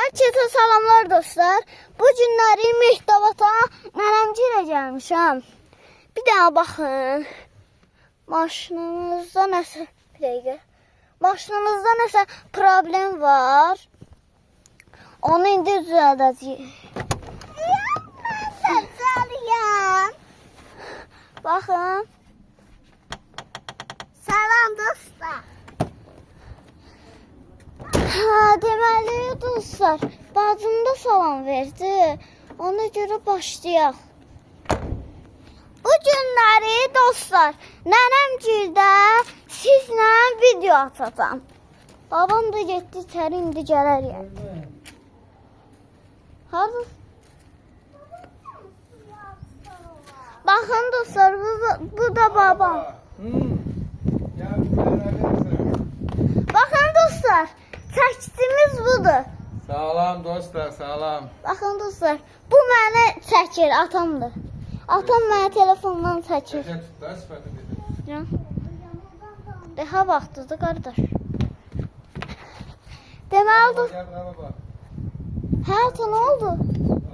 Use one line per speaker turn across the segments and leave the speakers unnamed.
Herkese salamlar dostlar. Bu günləri Mehdavata nənəmciylə gəlmişəm. Bir daha baxın. Maşınımızda nəsə problem var. Onu indi düzəldəcəyik. Baxın.
Salam dostlar.
Deməli dostlar, bacım da salam verdi. Ona görə başlayaq. Bu günləri dostlar, nənəmgildə sizlə video atacağam. Babam da getdi içəri, indi gələr yəni. Hazır. Baxın dostlar, bu da babam. Baxın dostlar, çəkdiyimiz budur.
Salam dostlar, salam.
Baxın dostlar, bu mənə çəkir, atamdır. Atam mənə telefondan çəkir.
Çəkə tut da, sifəti dedim.
Ya. Daha vaxtıdır qardaş. Deməli dostlar.
Gəl qaba bax.
Hə, ata nə oldu?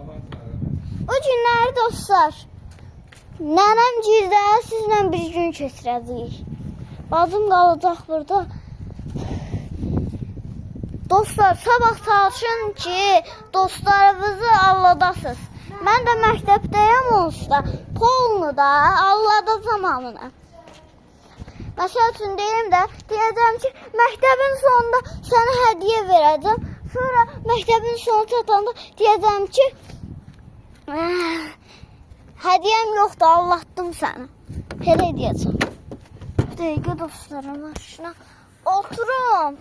Aman tanrım.
Bu günləri dostlar, nənəmgildə sizlə bir gün keçirəcəyik. Bacım qalacaq burada. Dostlar, sabah çalışın ki, dostlarınızı alladasınız. Mən də məktəbdəyəm onsuz da, polunu da alladacam hamını. Məsəl üçün deyəcəm ki, məktəbin sonunda sənə hədiyyə verəcəm. Sonra məktəbin sonu çatanda deyəcəm ki, hədiyyəm yoxdur, allatdım səni. Elə deyəcəm. Bir dəqiqə dostlarım, maşına oturum.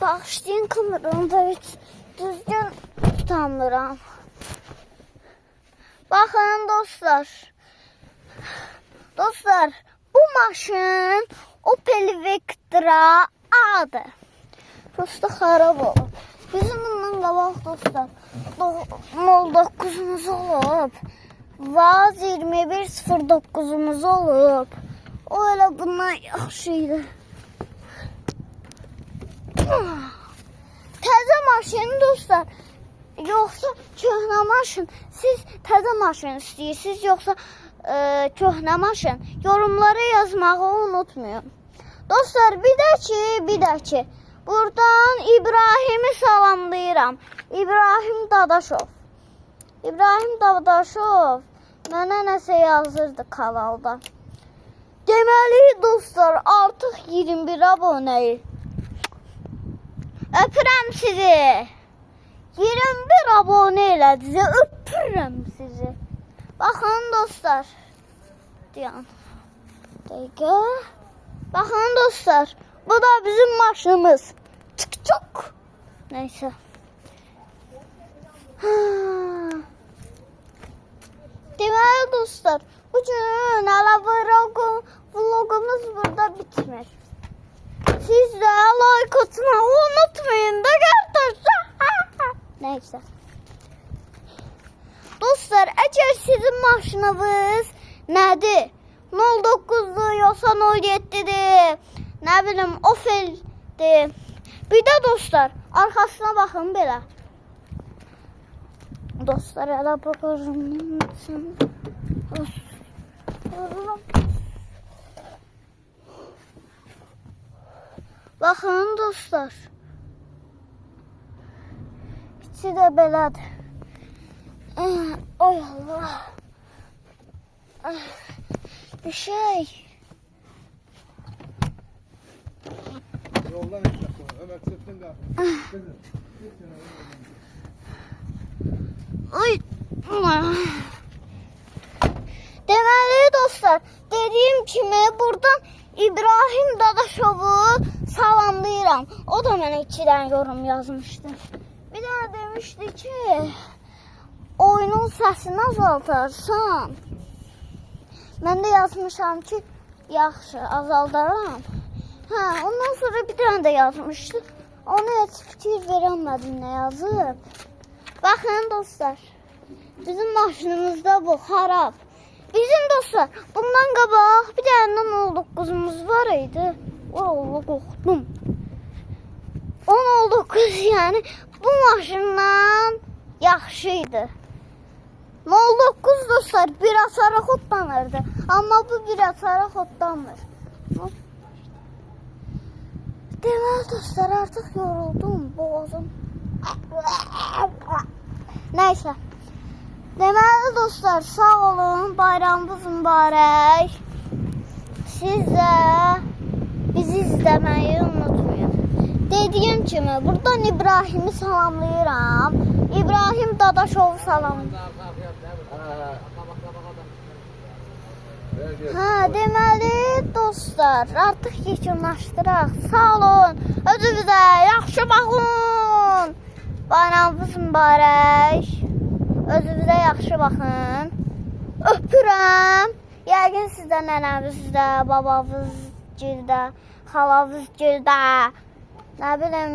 Bağışlayın kameramı da hiç düzgün tutamıram. Bakın dostlar. Dostlar, bu maşın Opel Vectra A'dır. Prosta xarab olub. Bizim bundan qabaq dostlar 09'umuz olub. Vaz 2109'umuz olub. O elə bundan yaxşıydı. Təzə maşın dostlar, yoxsa köhnə maşın? Siz təzə maşın istəyirsiniz, yoxsa köhnə maşın? Yorumlara yazmağı unutmayın. Dostlar, bir də ki, buradan İbrahimi salamlayıram. İbrahim Dadaşov. İbrahim Dadaşov mənə nəsə yazırdı kanalda. Deməli dostlar, artıq 21 abonəyik. Öpürəm sizi. 21 abone elədiniz. Öpürəm sizi. Baxın dostlar. Dayan. Dəqiqə. Baxın dostlar. Bu da bizim maşınımız. Çık. Neyse. Deməli dostlar, bu gün vlogumuz burada bitmir. Siz de like atmayı unutmayın da arkadaşlar. Neyse. Dostlar, eğer sizin maşınınız nədir? 09'dur, yoxsa 07'dir, nə bilim Opel'dir. Bir də dostlar, arkasına baxın belə. Dostlar, elə baxırım. Baxın dostlar. İçi də belədir. Oy Allah. Bir şey.
Yoldan etmez. Ömer sırtın da.
Oy. Deməli dostlar, dediyim kimi buradan İbrahim Dadaşovu salamlayıram. O da mənə 2 dənə yorum yazmışdı. Bir dənə demişdi ki, oyunun səsini azaltarsan. Mən də yazmışam ki, yaxşı, azaldaram. Ondan sonra bir dənə də yazmışdı. Ona heç fikir verəmədim nə yazıb. Baxın dostlar, bizim maşınımızda bu xarab. Bizim dostlar, bundan qabaq bir dənə 09'umuz var idi. Allah, qorxdum. 10-19 yəni bu maşından yaxşı idi. 09 dostlar bir açara xodlanırdı. Amma bu bir açara xodlanmır. Deməli dostlar artıq yoruldum boğazım. Nəysə. Deməli dostlar sağ olun, bayramınız mübarək. Siz də bizi izləməyi unutmayın. Dediyim kimi buradan İbrahimi salamlayıram. İbrahim Dadaşovu salamlayıram. Deməli dostlar artıq yekunlaşdıraq. Sağ olun. Özünüzə yaxşı baxın. Bayramınız mübarək. Özünüzə yaxşı baxın. Öpürəm. Yəqin sizdə nənənizdə, babavız gildə, xalavız gildə, nə bilim,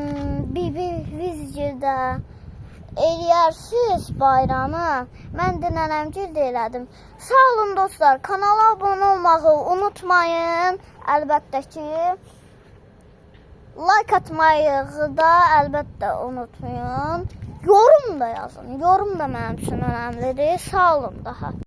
bibimiz gildə eləyərsiniz bayramı. Mən də nənəm gildə elədim. Sağ olun dostlar. Kanala abunə olmağı unutmayın. Əlbəttə ki, like atmayı da əlbəttə unutmayın. Yorum da yazın. Yorum da mənim üçün önəmlidir. Sağ olun daha.